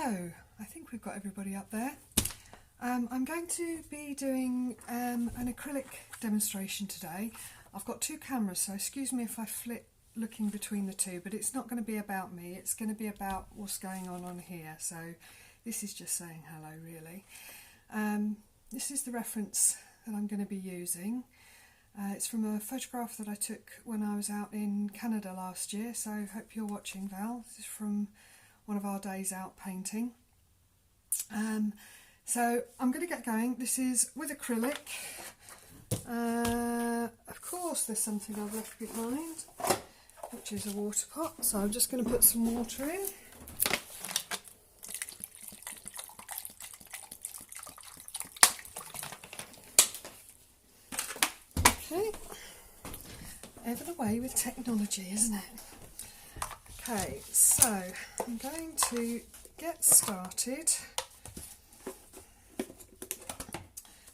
So, I think we've got everybody up there. I'm going to be doing an acrylic demonstration today. I've got two cameras, so excuse me if I flip looking between the two, but it's not going to be about me, it's going to be about what's going on here. So this is just saying hello, really. This is the reference that I'm going to be using. It's from a photograph that I took when I was out in Canada last year, so I hope you're watching, Val. This is from one of our days out painting. So I'm going to get going. This is with acrylic. Of course there's something I've left behind, which is a water pot, so I'm just going to put some water in. Okay, ever the way with technology, isn't it? Okay, so I'm going to get started.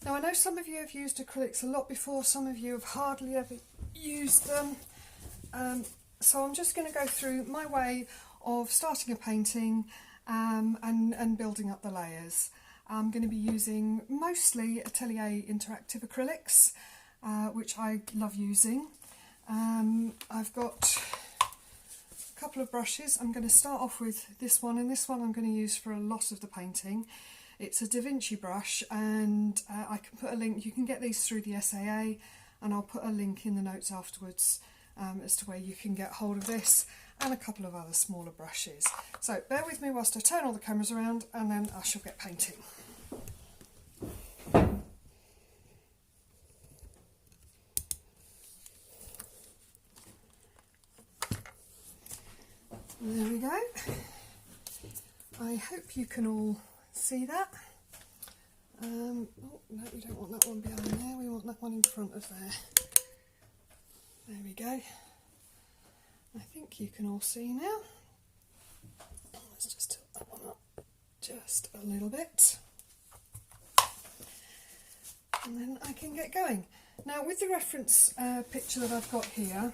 Now I know some of you have used acrylics a lot before, some of you have hardly ever used them. So I'm just going to go through my way of starting a painting and building up the layers. I'm going to be using mostly Atelier interactive acrylics, which I love using. I've got a couple of brushes. I'm going to start off with this one, and this one I'm going to use for a lot of the painting. It's a Da Vinci brush, and I can put a link, you can get these through the SAA, and I'll put a link in the notes afterwards as to where you can get hold of this, and a couple of other smaller brushes. So bear with me whilst I turn all the cameras around, and then I shall get painting. There we go. I hope you can all see that. Oh no, we don't want that one behind there, we want that one in front of there. There we go. I think you can all see now. Let's just tilt that one up just a little bit. And then I can get going. Now with the reference picture that I've got here,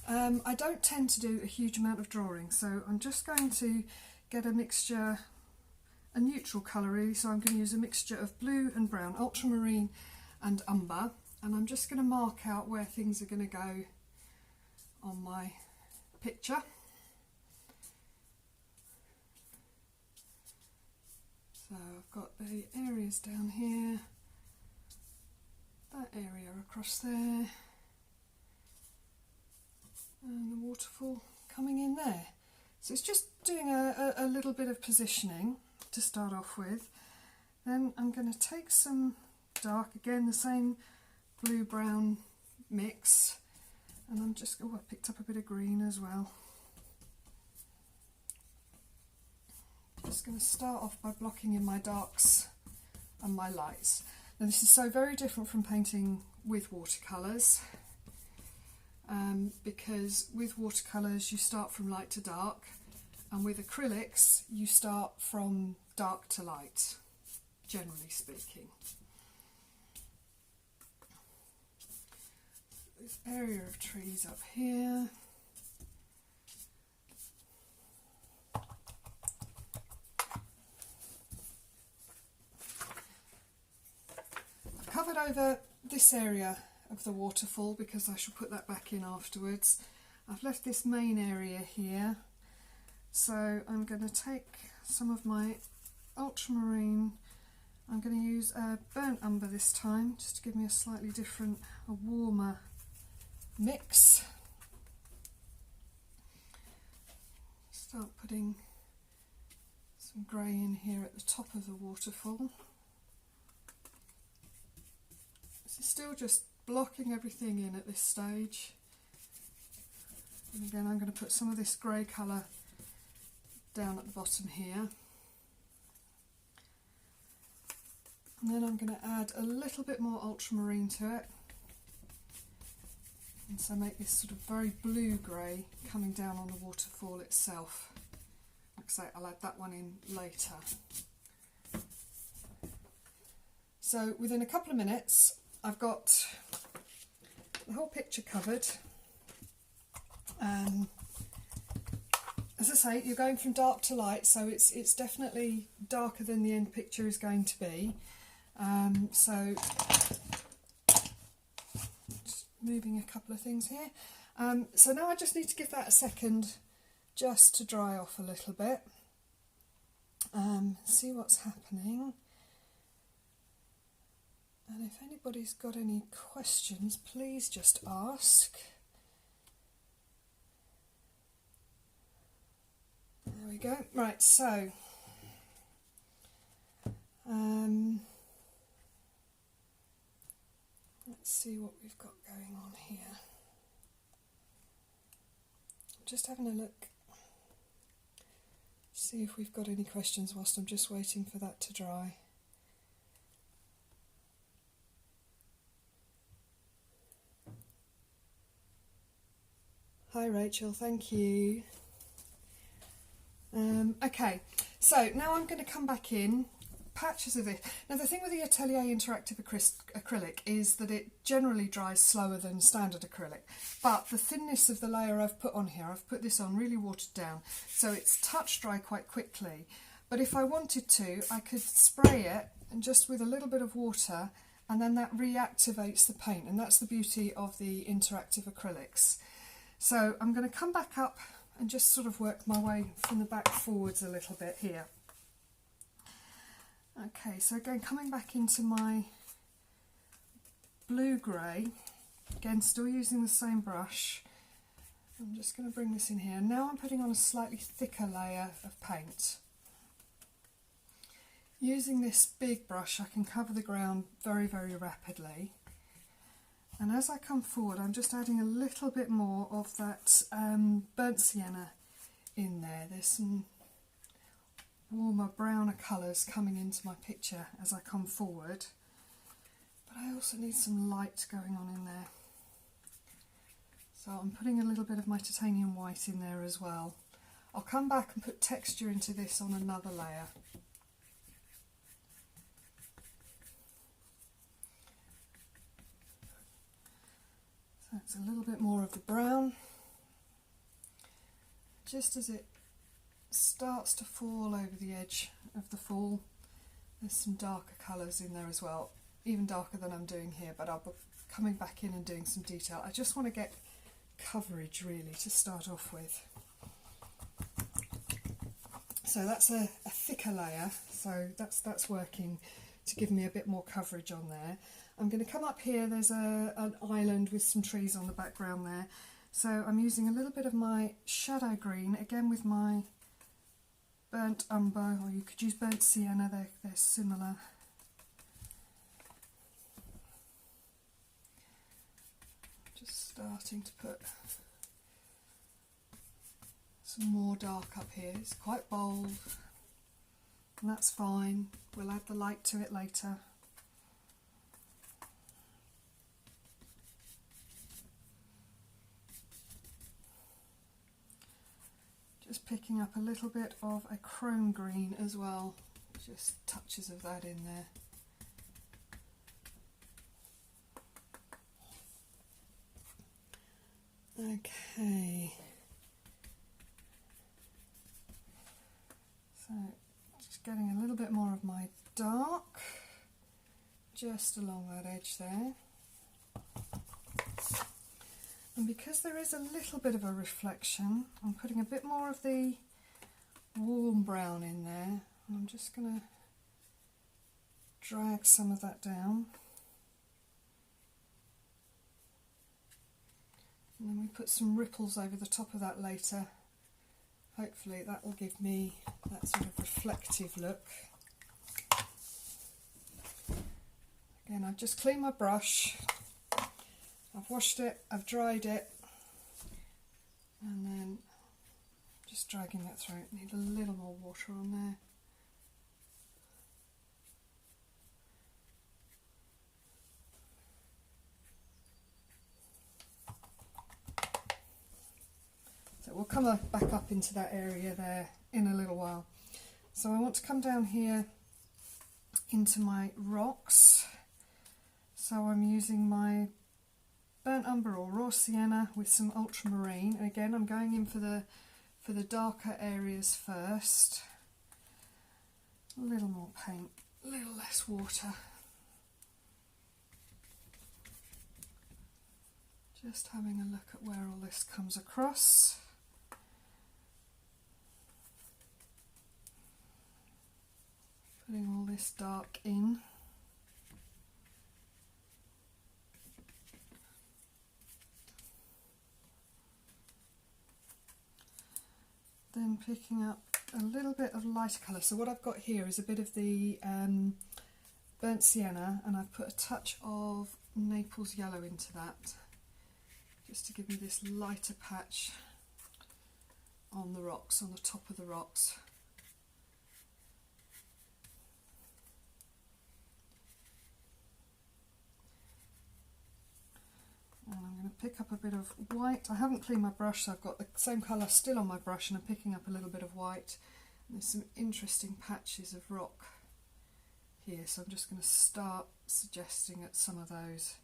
I don't tend to do a huge amount of drawing, so I'm just going to get a mixture, a neutral colour really, so I'm going to use a mixture of blue and brown, ultramarine and umber, and I'm just going to mark out where things are going to go on my picture. So I've got the areas down here, that area across there, and the waterfall coming in there. So it's just doing a little bit of positioning to start off with. Then I'm going to take some dark, again the same blue-brown mix, and I'm just, oh, I picked up a bit of green as well. Just going to start off by blocking in my darks and my lights. Now this is so very different from painting with watercolours, because with watercolours you start from light to dark, and with acrylics you start from dark to light, generally speaking. This area of trees up here. I've covered over this area of the waterfall because I shall put that back in afterwards. I've left this main area here, so I'm going to take some of my ultramarine. I'm going to use burnt umber this time, just to give me a slightly different, a warmer mix. Start putting some grey in here at the top of the waterfall. This is still just blocking everything in at this stage. And again, I'm going to put some of this grey colour down at the bottom here. And then I'm going to add a little bit more ultramarine to it. And so make this sort of very blue-grey coming down on the waterfall itself. Like I say, I'll add that one in later. So within a couple of minutes, I've got the whole picture covered. as I say, you're going from dark to light, so it's definitely darker than the end picture is going to be. So just moving a couple of things here. So now I just need to give that a second just to dry off a little bit. See what's happening. And if anybody's got any questions, please just ask. There we go. Right, so let's see what we've got going on here. Just having a look, see if we've got any questions whilst I'm just waiting for that to dry. Hi Rachel, thank you. Okay, so now I'm going to come back in, patches of it. Now the thing with the Atelier Interactive acrylic is that it generally dries slower than standard acrylic, but the thinness of the layer I've put on here, I've put this on really watered down, so it's touch dry quite quickly. But if I wanted to, I could spray it and just with a little bit of water, and then that reactivates the paint, and that's the beauty of the interactive acrylics. So I'm going to come back up and just sort of work my way from the back forwards a little bit here. Okay, so again, coming back into my blue-grey, again still using the same brush, I'm just going to bring this in here. Now I'm putting on a slightly thicker layer of paint. Using this big brush I can cover the ground very, very rapidly. And as I come forward, I'm just adding a little bit more of that burnt sienna in there. There's some warmer, browner colours coming into my picture as I come forward. But I also need some light going on in there. So I'm putting a little bit of my titanium white in there as well. I'll come back and put texture into this on another layer. That's a little bit more of the brown. Just as it starts to fall over the edge of the fall, there's some darker colours in there as well, even darker than I'm doing here, but I'll be coming back in and doing some detail. I just want to get coverage really to start off with. So that's a thicker layer, so that's working to give me a bit more coverage on there. I'm going to come up here, there's an island with some trees on the background there. So I'm using a little bit of my shadow green, again with my burnt umber, or you could use burnt sienna, they're similar. Just starting to put some more dark up here. It's quite bold, and that's fine. We'll add the light to it later. Just picking up a little bit of a chrome green as well, just touches of that in there. Okay, so just getting a little bit more of my dark just along that edge there. And because there is a little bit of a reflection, I'm putting a bit more of the warm brown in there. And I'm just going to drag some of that down. And then we put some ripples over the top of that later. Hopefully that will give me that sort of reflective look. Again, I've just cleaned my brush. I've washed it, I've dried it, and then just dragging that through. Need a little more water on there. So we'll come back up into that area there in a little while. So I want to come down here into my rocks. So I'm using my burnt umber or raw sienna with some ultramarine, and again I'm going in for the for the darker areas first. A little more paint, a little less water. Just having a look at where all this comes across. Putting all this dark in. Then picking up a little bit of lighter colour. So what I've got here is a bit of the burnt sienna, and I've put a touch of Naples yellow into that, just to give me this lighter patch on the rocks, on the top of the rocks. And I'm going to pick up a bit of white. I haven't cleaned my brush, so I've got the same colour still on my brush, and I'm picking up a little bit of white. And there's some interesting patches of rock here, so I'm just going to start suggesting at some of those.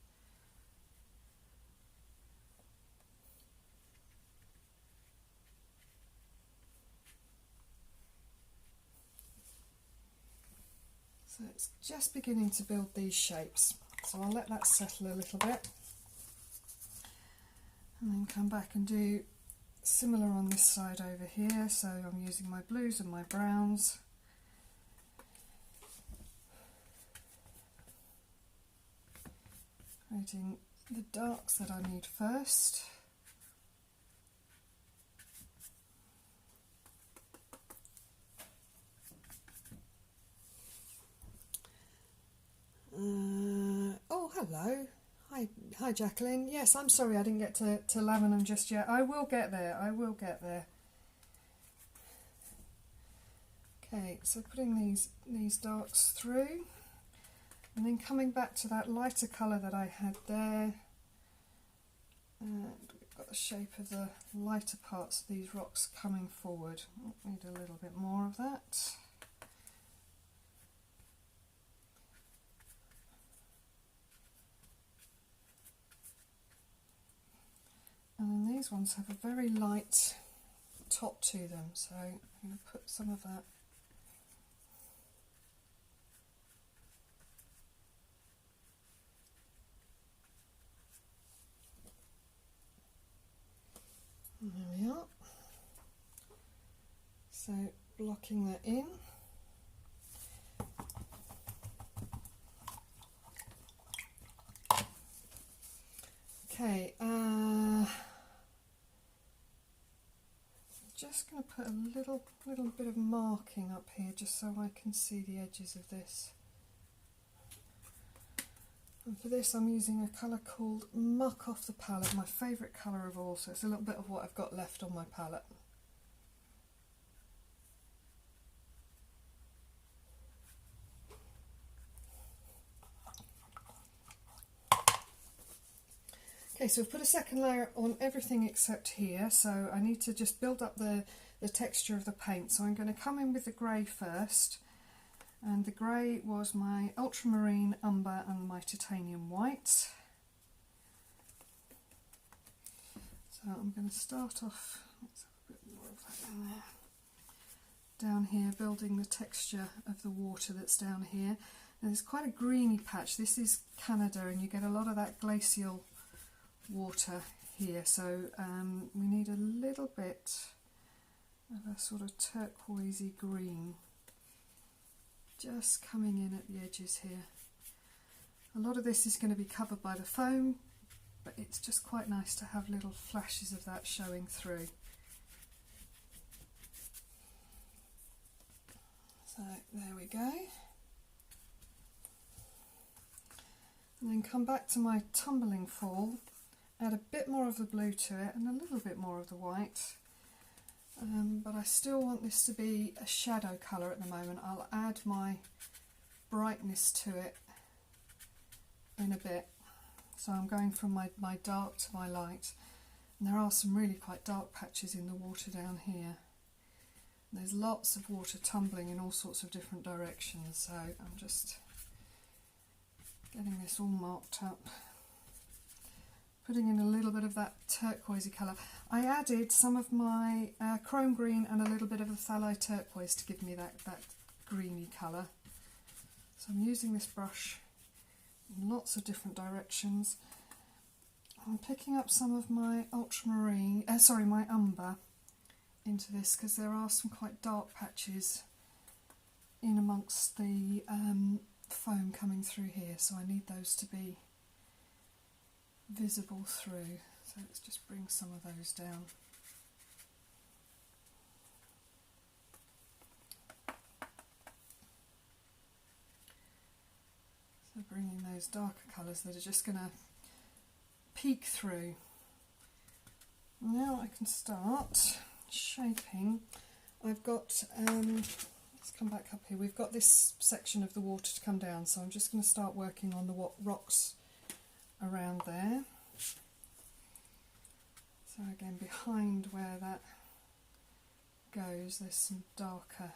So it's just beginning to build these shapes, so I'll let that settle a little bit. And then come back and do similar on this side over here. So I'm using my blues and my browns. Creating the darks that I need first. Oh, hello. Hi Jacqueline. Yes, I'm sorry I didn't get to lavender them just yet. I will get there, I will get there. Okay, so putting these darks through, and then coming back to that lighter colour that I had there. And we've got the shape of the lighter parts of these rocks coming forward. Need a little bit more of that. And then these ones have a very light top to them, so I'm going to put some of that . And there we are. So blocking that in. Okay, just going to put a little bit of marking up here just so I can see the edges of this. And for this I'm using a colour called Muck off the palette, my favourite colour of all, so it's a little bit of what I've got left on my palette. Okay, so I've put a second layer on everything except here, so I need to just build up the texture of the paint. So I'm going to come in with the grey first, and the grey was my ultramarine, umber and my titanium white. So I'm going to start off, let's have a bit more of that in there, down here, building the texture of the water that's down here. And there's quite a greeny patch. This is Canada, and you get a lot of that glacial water here, so we need a little bit of a sort of turquoisey green just coming in at the edges here. A lot of this is going to be covered by the foam, but it's just quite nice to have little flashes of that showing through. So there we go. And then come back to my tumbling fall. Add a bit more of the blue to it and a little bit more of the white, but I still want this to be a shadow colour at the moment. I'll add my brightness to it in a bit. So I'm going from my dark to my light, and there are some really quite dark patches in the water down here. There's lots of water tumbling in all sorts of different directions, so I'm just getting this all marked up. putting in a little bit of that turquoisey colour. I added some of my chrome green and a little bit of a phthalo turquoise to give me that greeny colour. So I'm using this brush in lots of different directions. I'm picking up some of my ultramarine, my umber into this, because there are some quite dark patches in amongst the foam coming through here, so I need those to be visible through. So let's just bring some of those down. So bringing those darker colours that are just going to peek through. Now I can start shaping. I've got, let's come back up here, we've got this section of the water to come down, so I'm just going to start working on the rocks around there. So again, behind where that goes, there's some darker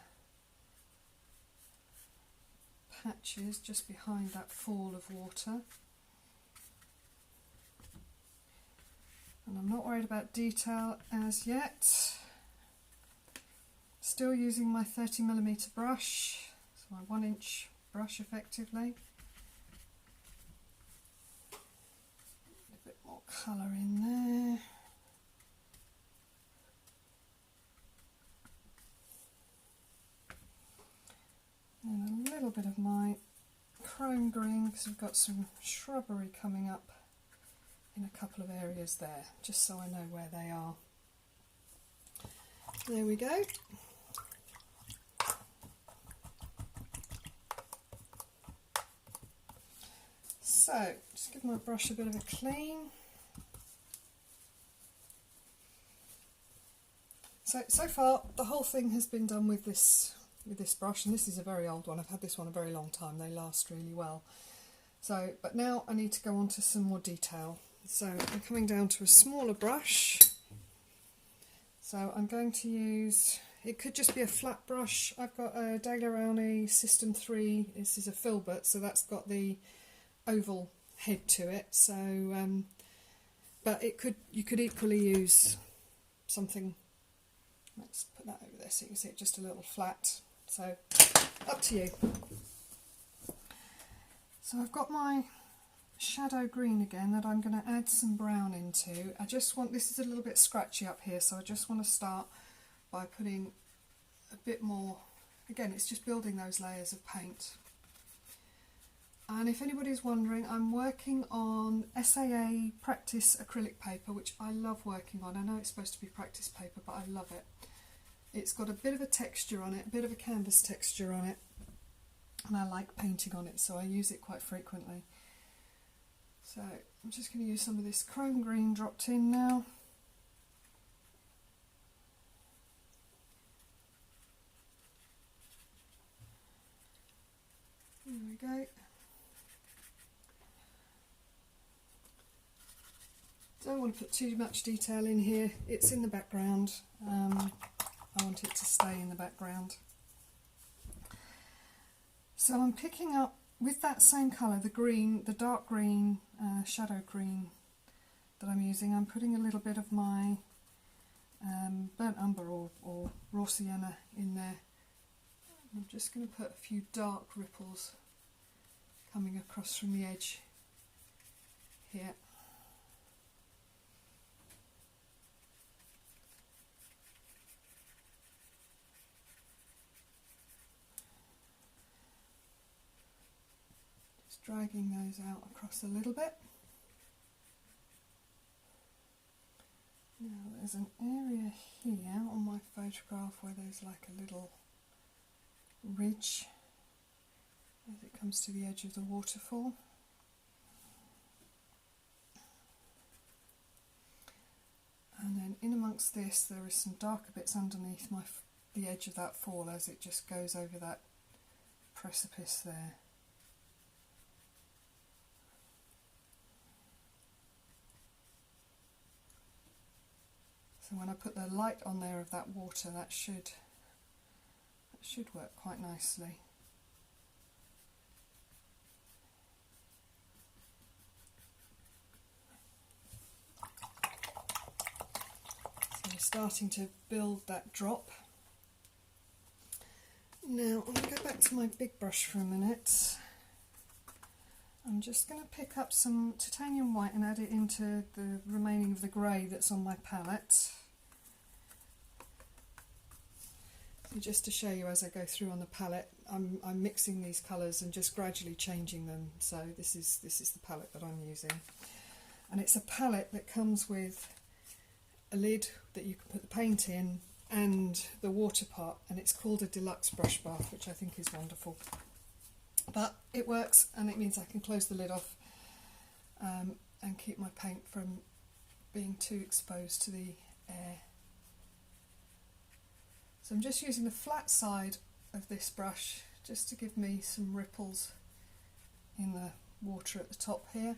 patches just behind that fall of water. And I'm not worried about detail as yet. Still using my 30mm brush, so my 1-inch brush effectively. A bit more colour in there. And a little bit of my chrome green, because we've got some shrubbery coming up in a couple of areas there, just so I know where they are. There we go. So, just give my brush a bit of a clean. So far the whole thing has been done with this brush, and this is a very old one. I've had this one a very long time, they last really well. So, but now I need to go on to some more detail. So I'm coming down to a smaller brush. So I'm going to use, it could just be a flat brush. I've got a De La Rowney System 3, this is a filbert, so that's got the oval head to it. So, but you could equally use something, let's put that over there so you can see it just a little flat. So, up to you. So I've got my shadow green again that I'm going to add some brown into. I just want, this is a little bit scratchy up here, so I just want to start by putting a bit more, again it's just building those layers of paint. And if anybody's wondering, I'm working on SAA practice acrylic paper, which I love working on. I know it's supposed to be practice paper, but I love it. It's got a bit of a texture on it, a bit of a canvas texture on it, and I like painting on it, so I use it quite frequently. So I'm just going to use some of this chrome green dropped in now. There we go. Don't want to put too much detail in here, it's in the background. I want it to stay in the background. So I'm picking up, with that same colour, the green, the dark green, shadow green that I'm using, I'm putting a little bit of my burnt umber or raw sienna in there. I'm just going to put a few dark ripples coming across from the edge here. Dragging those out across a little bit. Now there's an area here on my photograph where there's like a little ridge as it comes to the edge of the waterfall. And then in amongst this there is some darker bits underneath the edge of that fall as it just goes over that precipice there. So when I put the light on there of that water, that should work quite nicely. we're starting to build that drop. Now I'm going to go back to my big brush for a minute. I'm just going to pick up some titanium white and add it into the remaining of the grey that's on my palette. So just to show you as I go through on the palette, I'm mixing these colours and just gradually changing them. So this is the palette that I'm using. And it's a palette that comes with a lid that you can put the paint in and the water pot, and it's called a deluxe brush bath, which I think is wonderful. But it works, and it means I can close the lid off and keep my paint from being too exposed to the air. So I'm just using the flat side of this brush just to give me some ripples in the water at the top here.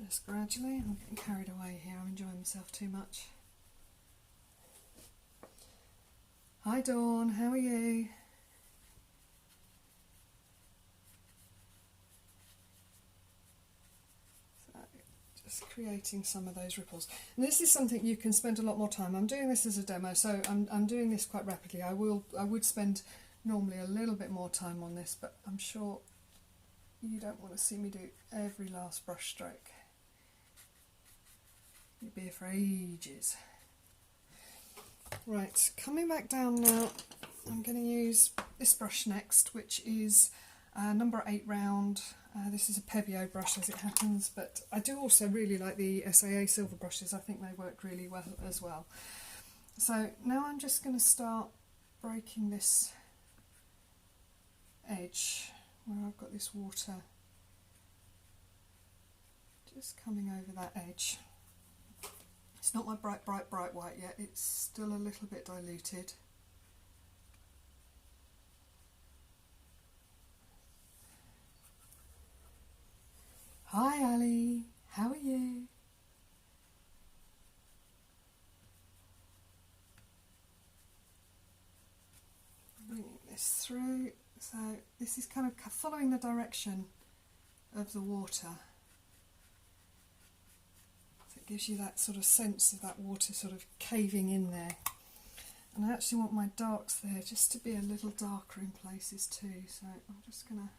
Just gradually. I'm getting carried away here, I'm enjoying myself too much. Hi Dawn, how are you? So, just creating some of those ripples. And this is something you can spend a lot more time. I'm doing this as a demo, so I'm doing this quite rapidly. I would spend normally a little bit more time on this, but I'm sure you don't want to see me do every last brush stroke. You'd be here for ages. Right, coming back down now, I'm going to use this brush next, which is number 8 round. This is a Pebeo brush as it happens, but I do also really like the SAA silver brushes. I think they work really well as well. So now I'm just going to start breaking this edge where I've got this water just coming over that edge. It's not my bright white yet, it's still a little bit diluted. Hi Ali, how are you? Bringing this through, so this is kind of following the direction of the water. Gives you that sort of sense of that water sort of caving in there. And I actually want my darks there just to be a little darker in places too, so I'm just going to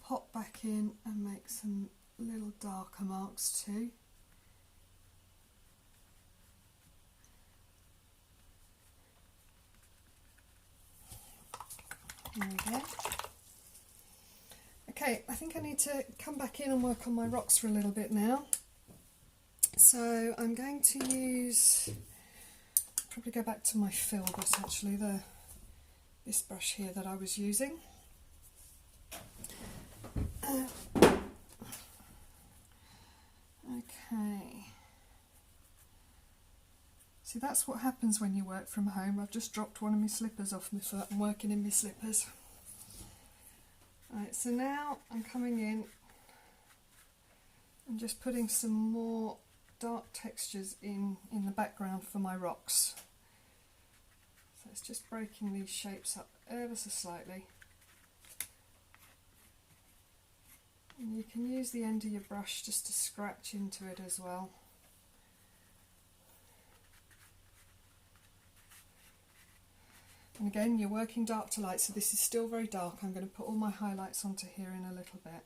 pop back in and make some little darker marks too. There we go. Okay, I think I need to come back in and work on my rocks for a little bit now. So I'm going to use, probably go back to my filbert actually, this brush here that I was using. Okay. See, that's what happens when you work from home. I've just dropped one of my slippers off my foot. I'm working in my slippers. Right, so now I'm coming in and just putting some more dark textures in the background for my rocks. So it's just breaking these shapes up ever so slightly. And you can use the end of your brush just to scratch into it as well. And again, you're working dark to light, so this is still very dark. I'm going to put all my highlights onto here in a little bit.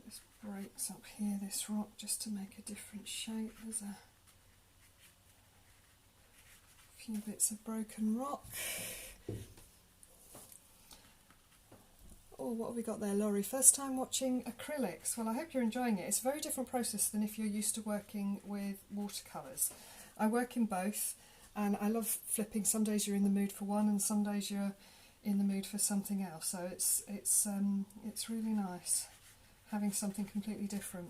Just breaks up here, this rock, just to make a different shape. There's a few bits of broken rock. Oh, what have we got there, Laurie? First time watching acrylics. Well, I hope you're enjoying it. It's a very different process than if you're used to working with watercolours. I work in both, and I love flipping. Some days you're in the mood for one, and some days you're in the mood for something else. So it's really nice having something completely different.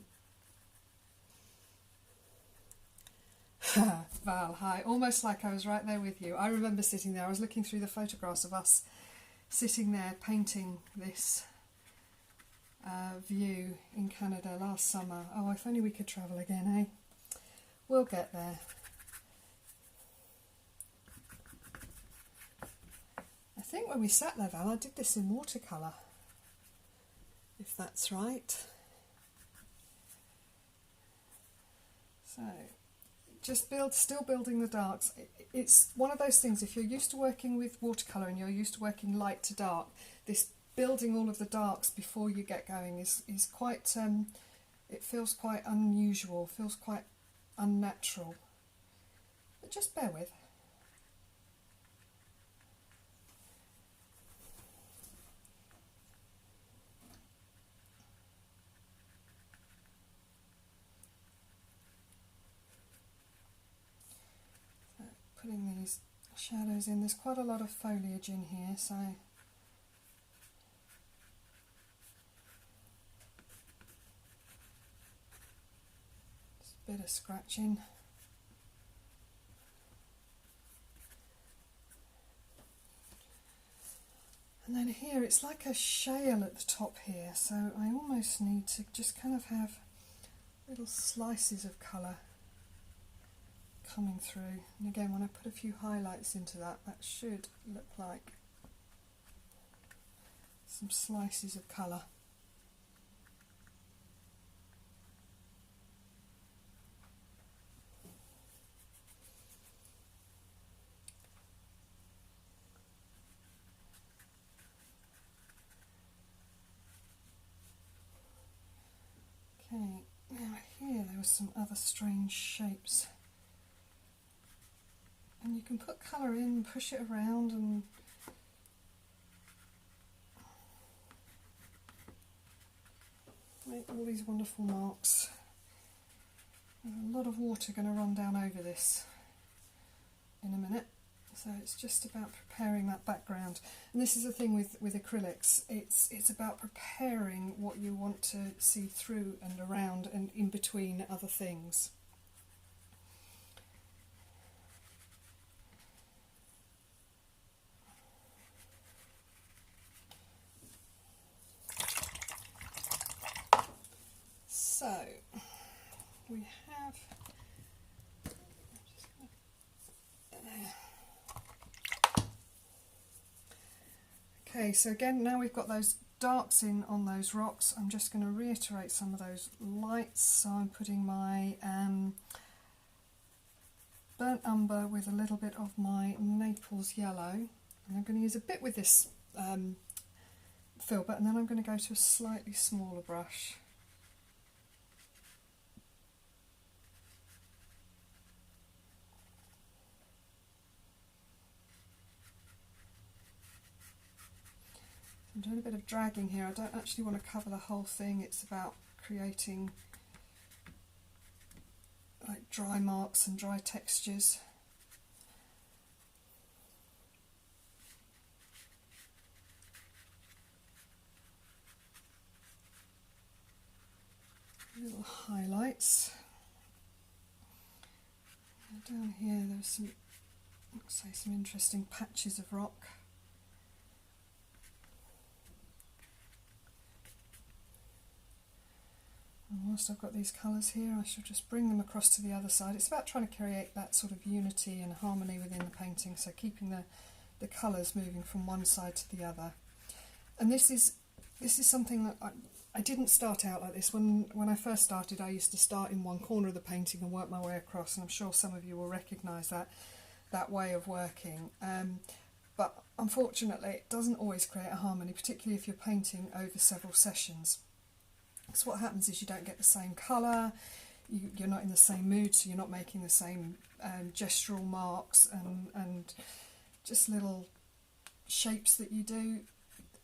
Val, hi. Almost like I was right there with you. I remember sitting there. I was looking through the photographs of us sitting there painting this view in Canada last summer. Oh, if only we could travel again, eh? We'll get there. think when we sat there, Val, I did this in watercolour, if that's right. So, just still building the darks. It's one of those things, if you're used to working with watercolour and you're used to working light to dark, this building all of the darks before you get going is quite, it feels quite unusual, feels quite unnatural. But just bear with. Putting these shadows in, there's quite a lot of foliage in here, so just a bit of scratching. And then here it's like a shale at the top here, so I almost need to just kind of have little slices of colour coming through. And again, when I put a few highlights into that, that should look like some slices of colour. Okay, now here there were some other strange shapes. And you can put colour in, push it around, and make all these wonderful marks. There's a lot of water going to run down over this in a minute, so it's just about preparing that background. And this is the thing with acrylics, it's about preparing what you want to see through and around and in between other things. So we have, okay, so again, now we've got those darks in on those rocks, I'm just going to reiterate some of those lights. So I'm putting my burnt umber with a little bit of my Naples yellow, and I'm going to use a bit with this filbert, and then I'm going to go to a slightly smaller brush. I'm doing a bit of dragging here. I don't actually want to cover the whole thing. It's about creating like dry marks and dry textures. Little highlights. And down here there's some, let's say, some interesting patches of rock. And whilst I've got these colours here, I shall just bring them across to the other side. It's about trying to create that sort of unity and harmony within the painting, so keeping the colours moving from one side to the other. And this is something that I didn't start out like this. When I first started, I used to start in one corner of the painting and work my way across, and I'm sure some of you will recognise that way of working. But unfortunately, it doesn't always create a harmony, particularly if you're painting over several sessions. So what happens is you don't get the same colour, you're not in the same mood, so you're not making the same gestural marks and just little shapes that you do,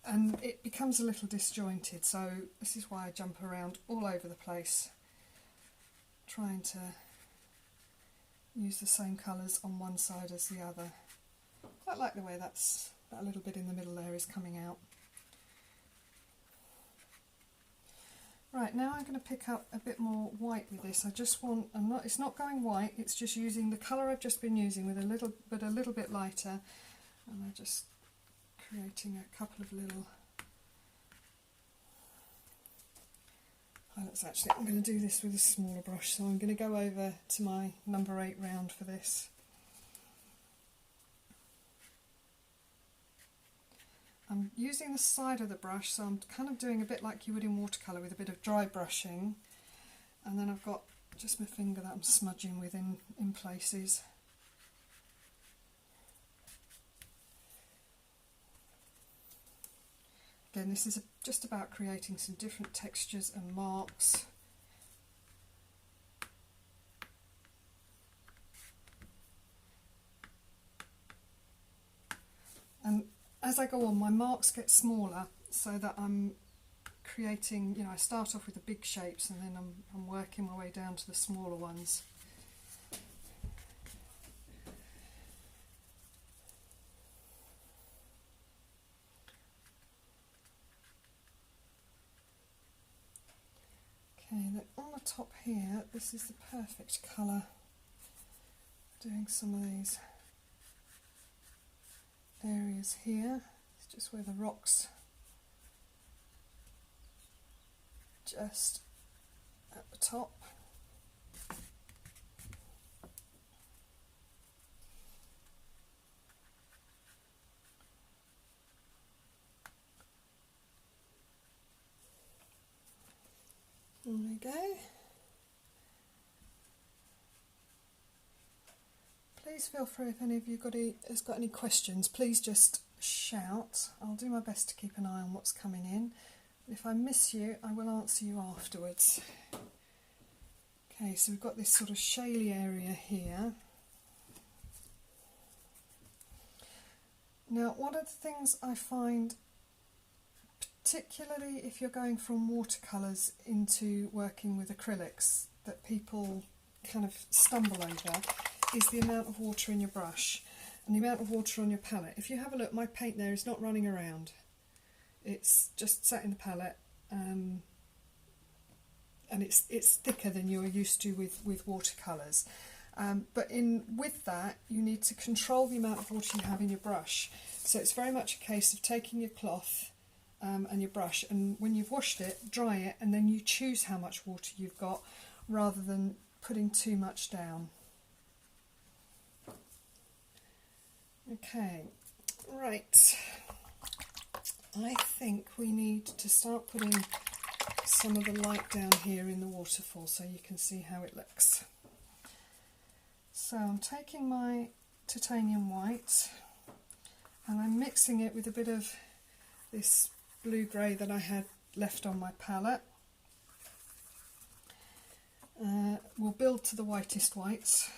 and it becomes a little disjointed. So this is why I jump around all over the place, trying to use the same colours on one side as the other. Quite like the way that little bit in the middle there is coming out. Right, now I'm going to pick up a bit more white with this. I just want, it's not going white, it's just using the colour I've just been using with a little bit lighter, and I'm just creating a couple of little highlights. Actually, I'm going to do this with a smaller brush, so I'm going to go over to my number 8 round for this. I'm using the side of the brush, so I'm kind of doing a bit like you would in watercolour with a bit of dry brushing, and then I've got just my finger that I'm smudging with in places. Again, this is just about creating some different textures and marks. And as I go on, my marks get smaller so that I'm creating, you know, I start off with the big shapes and then I'm working my way down to the smaller ones. Okay, then on the top here, this is the perfect colour. Doing some of these areas here, it's just where the rocks just at the top. There we go. Please feel free, if any of you has got any questions, please just shout. I'll do my best to keep an eye on what's coming in. If I miss you, I will answer you afterwards. Okay, so we've got this sort of shaly area here. Now, one of the things I find, particularly if you're going from watercolours into working with acrylics, that people kind of stumble over, is the amount of water in your brush and the amount of water on your palette. If you have a look, my paint there is not running around. It's just sat in the palette, and it's thicker than you're used to with watercolours. But with that, you need to control the amount of water you have in your brush. So it's very much a case of taking your cloth and your brush, and when you've washed it, dry it, and then you choose how much water you've got rather than putting too much down. Okay, right. I think we need to start putting some of the light down here in the waterfall so you can see how it looks. So I'm taking my titanium white and I'm mixing it with a bit of this blue-grey that I had left on my palette. We'll build to the whitest whites.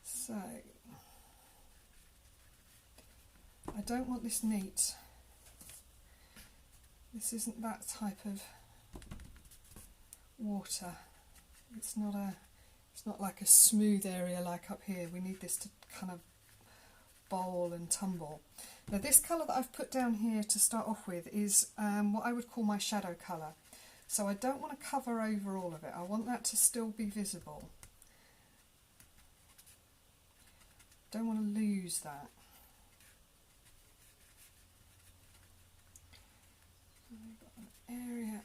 So I don't want this neat. This isn't that type of water. It's not like a smooth area like up here. We need this to kind of bowl and tumble. Now this colour that I've put down here to start off with is what I would call my shadow colour. So I don't want to cover over all of it. I want that to still be visible. Don't want to lose that. We've got an area.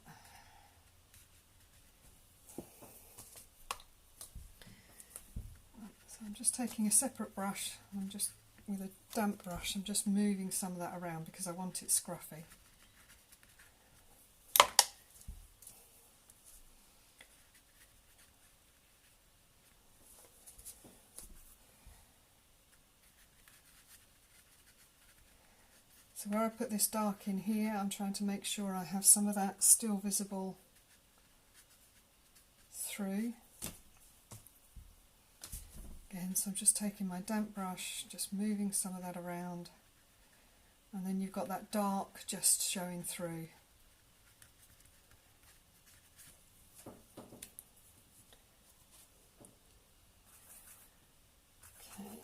So I'm just taking a separate brush. I'm just with a damp brush. I'm just moving some of that around because I want it scruffy. So where I put this dark in here, I'm trying to make sure I have some of that still visible through. Again, so I'm just taking my damp brush, just moving some of that around, and then you've got that dark just showing through. Okay.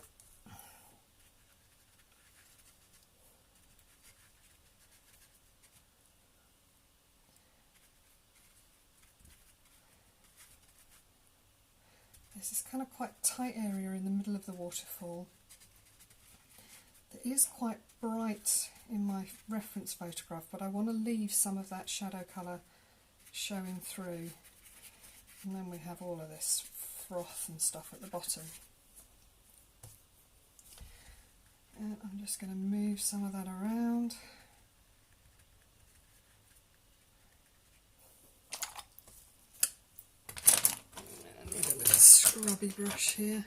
This is kind of quite a tight area in the middle of the waterfall. It is quite bright in my reference photograph, but I want to leave some of that shadow colour showing through. And then we have all of this froth and stuff at the bottom. And I'm just going to move some of that around. And with a little scrubby brush here.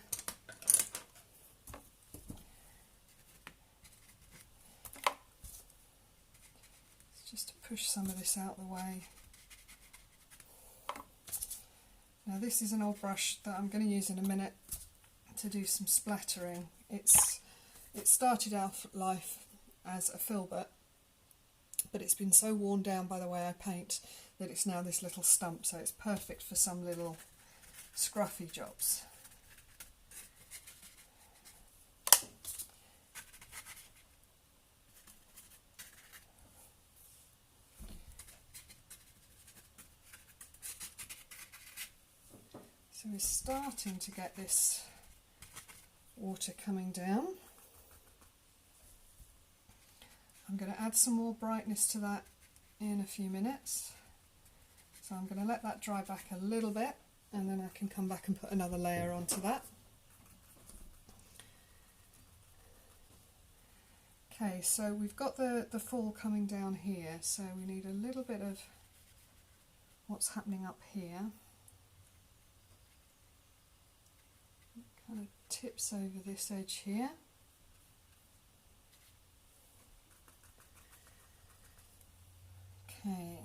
Just to push some of this out the way. Now this is an old brush that I'm going to use in a minute to do some splattering. It started out life as a filbert, but it's been so worn down by the way I paint that it's now this little stump, so it's perfect for some little scruffy jobs. So we're starting to get this water coming down. I'm going to add some more brightness to that in a few minutes. So I'm going to let that dry back a little bit and then I can come back and put another layer onto that. Okay, so we've got the fall coming down here, so we need a little bit of what's happening up here. Kind of tips over this edge here. Okay.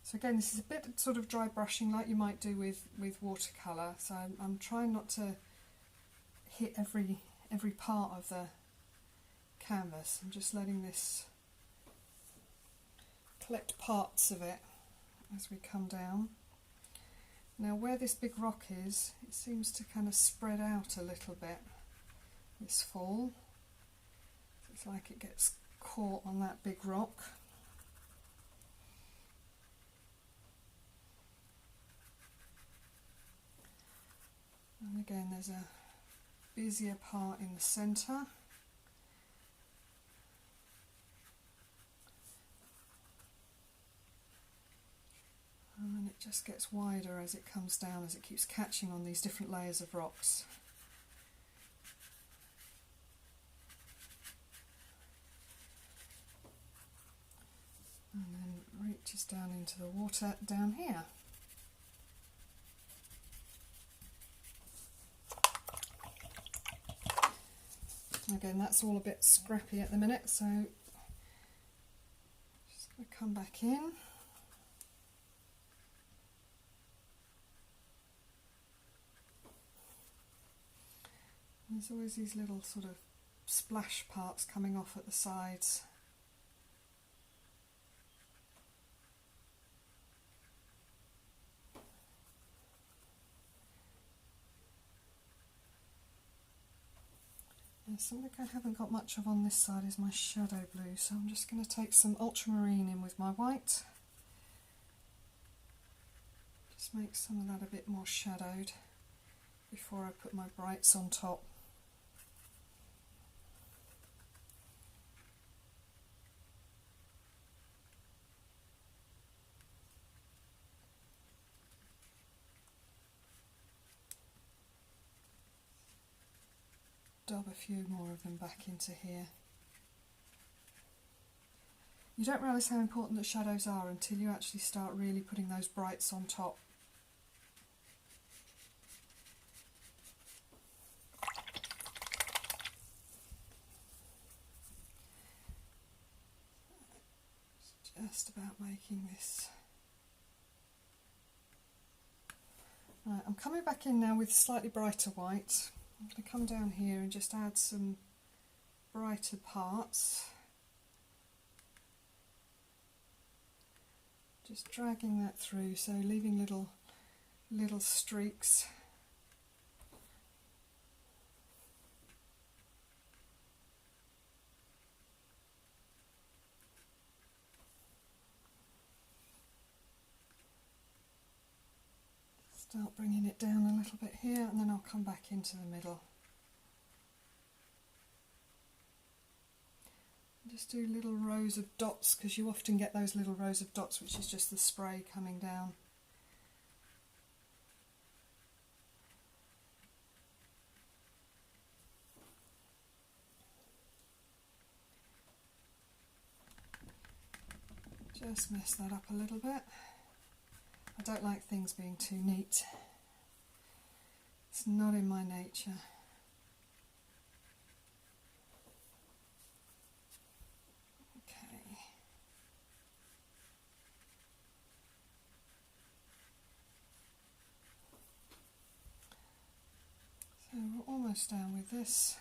So again, this is a bit sort of dry brushing like you might do with watercolour. So I'm trying not to hit every part of the canvas. I'm just letting this collect parts of it as we come down. Now where this big rock is, it seems to kind of spread out a little bit, this fall. It's like it gets caught on that big rock. And again there's a busier part in the centre. And then it just gets wider as it comes down, as it keeps catching on these different layers of rocks. And then reaches down into the water down here. Again, that's all a bit scrappy at the minute, so just going to come back in. There's always these little sort of splash parts coming off at the sides. And something I haven't got much of on this side is my shadow blue, so I'm just going to take some ultramarine in with my white. Just make some of that a bit more shadowed before I put my brights on top. Dab a few more of them back into here. You don't realise how important the shadows are until you actually start really putting those brights on top. Just about making this. Right, I'm coming back in now with slightly brighter white. I'm going to come down here and just add some brighter parts. Just dragging that through, so leaving little streaks. Start bringing it down a little bit here, and then I'll come back into the middle. Just do little rows of dots, because you often get those little rows of dots, which is just the spray coming down. Just mess that up a little bit. I don't like things being too neat. It's not in my nature. Okay. So we're almost down with this.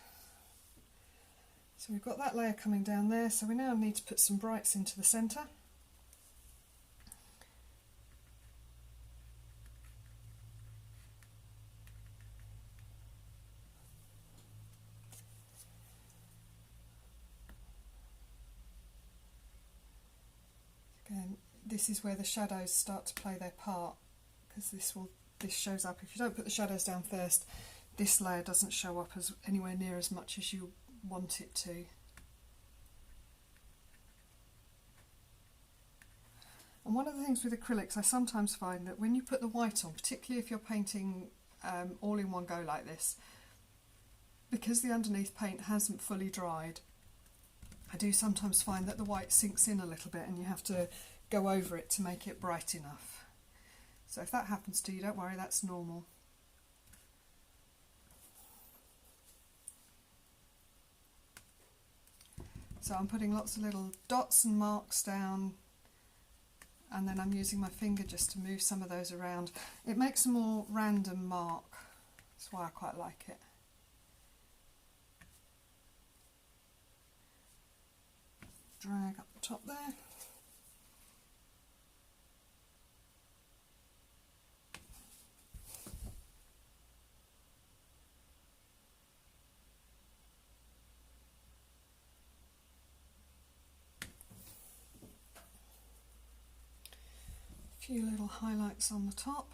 So we've got that layer coming down there, so we now need to put some brights into the centre. Again, this is where the shadows start to play their part, because this shows up. If you don't put the shadows down first, this layer doesn't show up as anywhere near as much as you want it to. And one of the things with acrylics, I sometimes find that when you put the white on, particularly if you're painting all in one go like this, because the underneath paint hasn't fully dried, I do sometimes find that the white sinks in a little bit and you have to go over it to make it bright enough. So if that happens to you, don't worry, that's normal. So I'm putting lots of little dots and marks down, and then I'm using my finger just to move some of those around. It makes a more random mark, that's why I quite like it. Drag up the top there. A few little highlights on the top.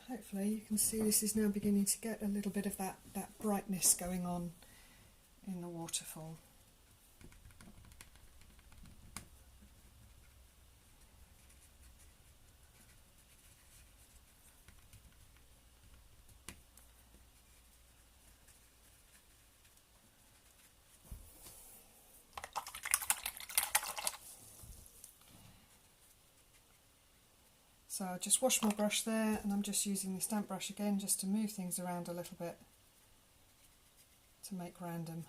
Hopefully you can see this is now beginning to get a little bit of that brightness going on in the waterfall. So I just wash my brush there, and I'm just using the stamp brush again just to move things around a little bit to make random.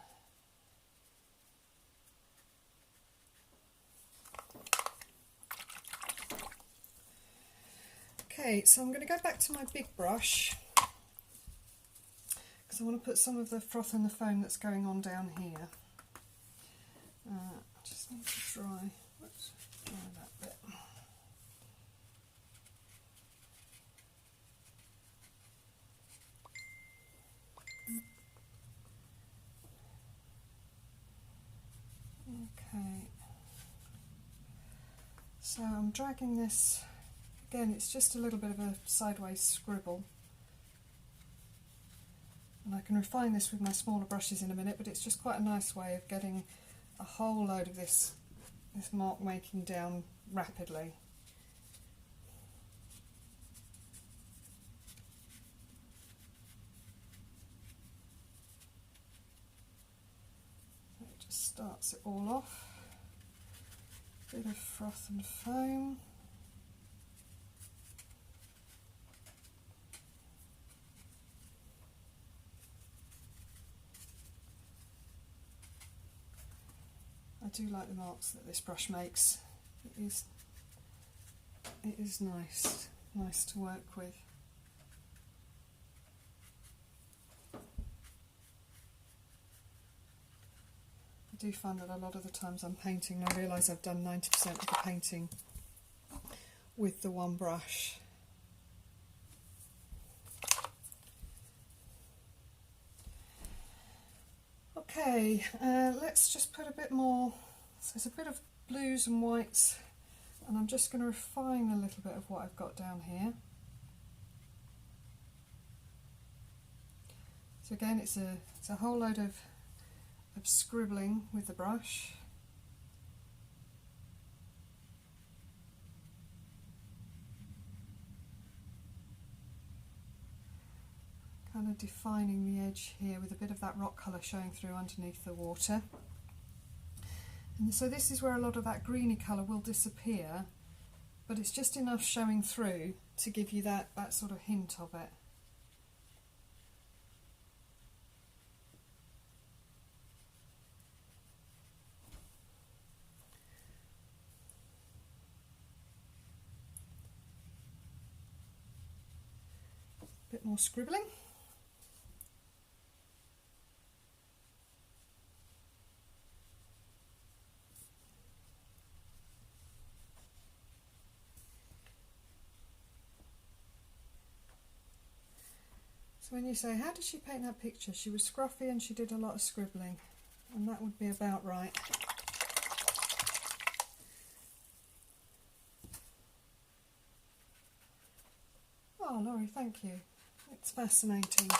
Okay, so I'm going to go back to my big brush because I want to put some of the froth and the foam that's going on down here. I just need to dry that bit. Okay, so I'm dragging this, again it's just a little bit of a sideways scribble, and I can refine this with my smaller brushes in a minute, but it's just quite a nice way of getting a whole load of this mark making down rapidly. Starts it all off. Bit of froth and foam. I do like the marks that this brush makes. It is nice to work with. I do find that a lot of the times I'm painting, I realise I've done 90% of the painting with the one brush. Okay, let's just put a bit more, so there's a bit of blues and whites, and I'm just going to refine a little bit of what I've got down here. So again, it's a whole load of scribbling with the brush. kind of defining the edge here with a bit of that rock colour showing through underneath the water. And so this is where a lot of that greeny colour will disappear, but it's just enough showing through to give you that sort of hint of it. A bit more scribbling. So when you say, how did she paint that picture? She was scruffy and she did a lot of scribbling, and that would be about right. Oh, Laurie, thank you. It's fascinating.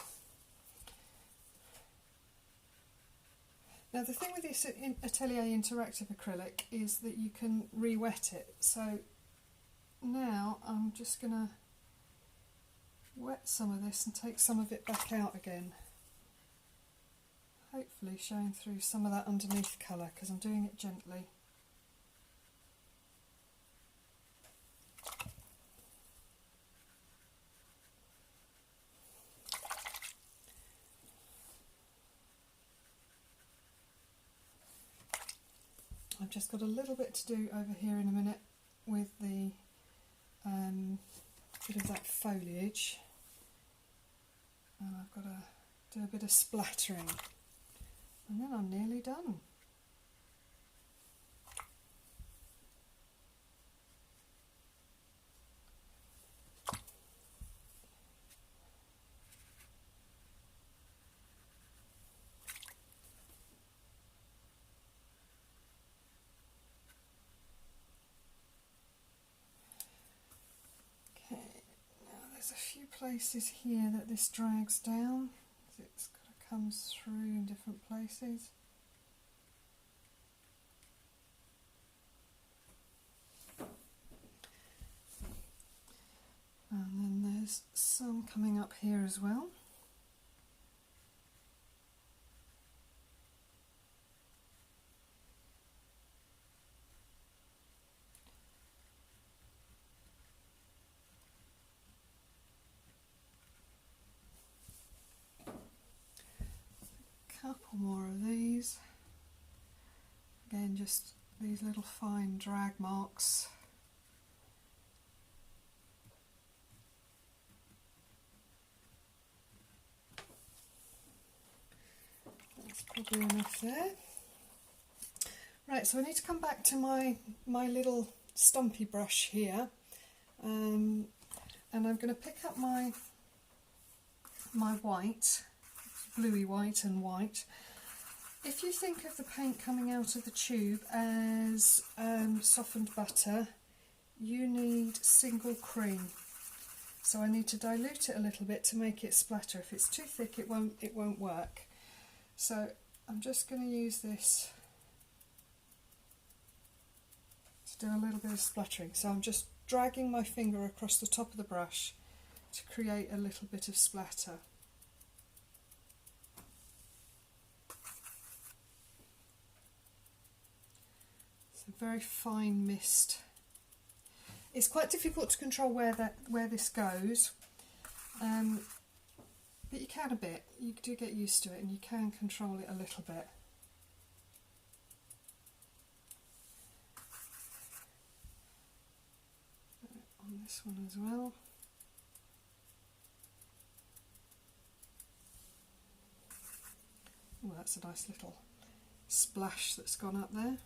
Now the thing with this Atelier Interactive acrylic is that you can re-wet it. So now I'm just going to wet some of this and take some of it back out again, hopefully showing through some of that underneath colour because I'm doing it gently. I've just got a little bit to do over here in a minute with the bit of that foliage. And I've got to do a bit of splattering, and then I'm nearly done. There's a few places here that this drags down, it's kind of comes through in different places. And then there's some coming up here as well. Couple more of these. Again, just these little fine drag marks. That's probably enough there. Right, so I need to come back to my little stumpy brush here, and I'm going to pick up my white, bluey white and white. If you think of the paint coming out of the tube as softened butter, you need single cream. So I need to dilute it a little bit to make it splatter. If it's too thick, it won't work. So I'm just going to use this to do a little bit of splattering. So I'm just dragging my finger across the top of the brush to create a little bit of splatter. It's a very fine mist. It's quite difficult to control where this goes, but you can a bit. You do get used to it, and you can control it a little bit. On this one as well. Oh, that's a nice little splash that's gone up there.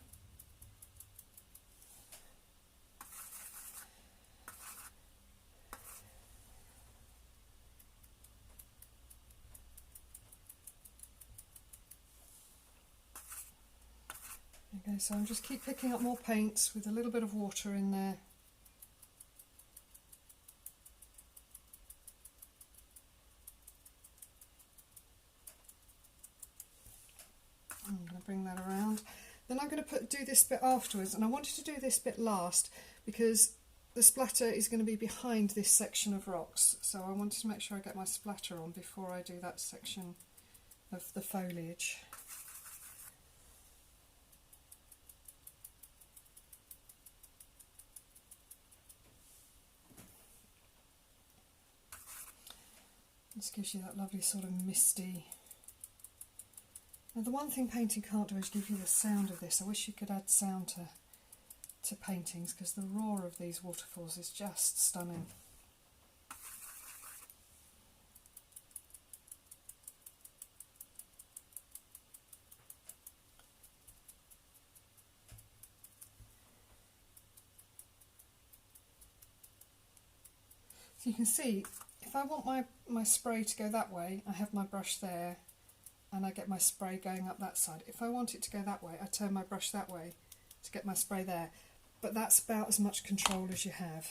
Okay, so I'm just keep picking up more paints with a little bit of water in there. I'm going to bring that around. Then I'm going to do this bit afterwards, and I wanted to do this bit last because the splatter is going to be behind this section of rocks, so I wanted to make sure I get my splatter on before I do that section of the foliage. This gives you that lovely sort of misty. Now the one thing painting can't do is give you the sound of this. I wish you could add sound to paintings, because the roar of these waterfalls is just stunning. So you can see, if I want my spray to go that way, I have my brush there and I get my spray going up that side. If I want it to go that way, I turn my brush that way to get my spray there. But that's about as much control as you have.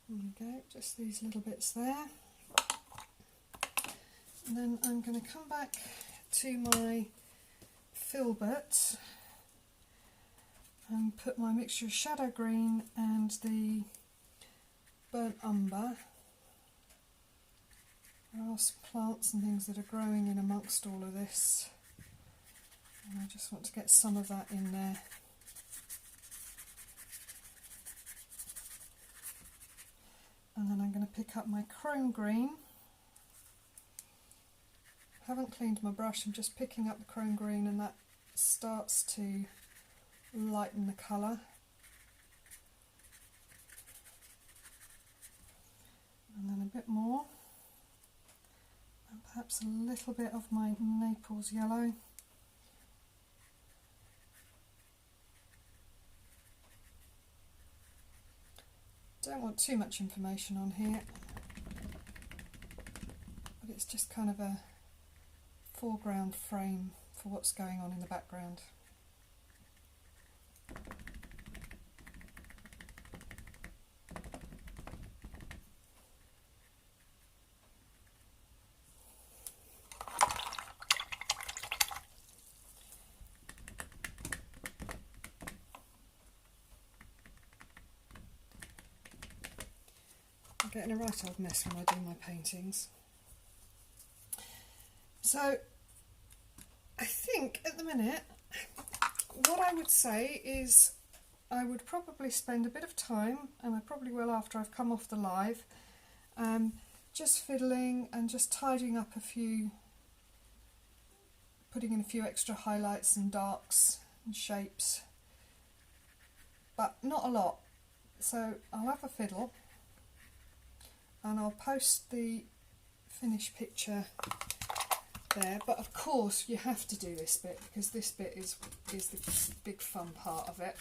There we go, just these little bits there. And then I'm going to come back to my filbert and put my mixture of shadow green and the burnt umber. There are some plants and things that are growing in amongst all of this, and I just want to get some of that in there. And then I'm going to pick up my chrome green. I haven't cleaned my brush, I'm just picking up the chrome green, and that starts to lighten the colour. And then a bit more, and perhaps a little bit of my Naples yellow. Don't want too much information on here, but it's just kind of a foreground frame for what's going on in the background. I'm getting a right old mess when I do my paintings. So I think at the minute what I would say is I would probably spend a bit of time, and I probably will after I've come off the live, just fiddling and just tidying up a few, putting in a few extra highlights and darks and shapes, but not a lot. So I'll have a fiddle and I'll post the finished picture there, but of course you have to do this bit, because this bit is the big fun part of it.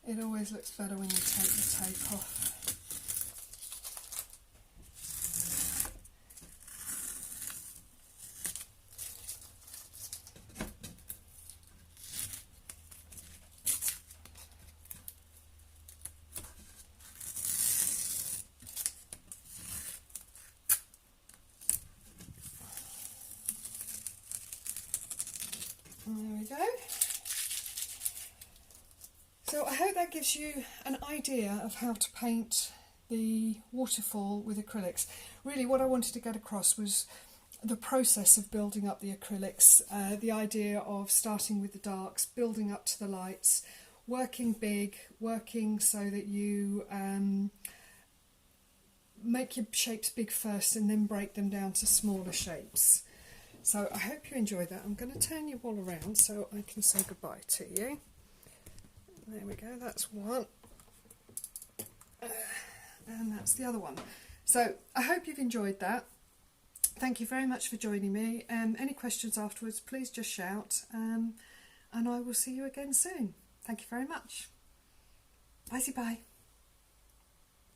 It always looks better when you take the tape off. There we go. So I hope that gives you an idea of how to paint the waterfall with acrylics. Really what I wanted to get across was the process of building up the acrylics, the idea of starting with the darks, building up to the lights, working big, working so that you make your shapes big first and then break them down to smaller shapes. So I hope you enjoyed that. I'm going to turn you all around so I can say goodbye to you. There we go, that's one. And that's the other one. So I hope you've enjoyed that. thank you very much for joining me. Any questions afterwards, please just shout, and I will see you again soon. Thank you very much. Bye-bye.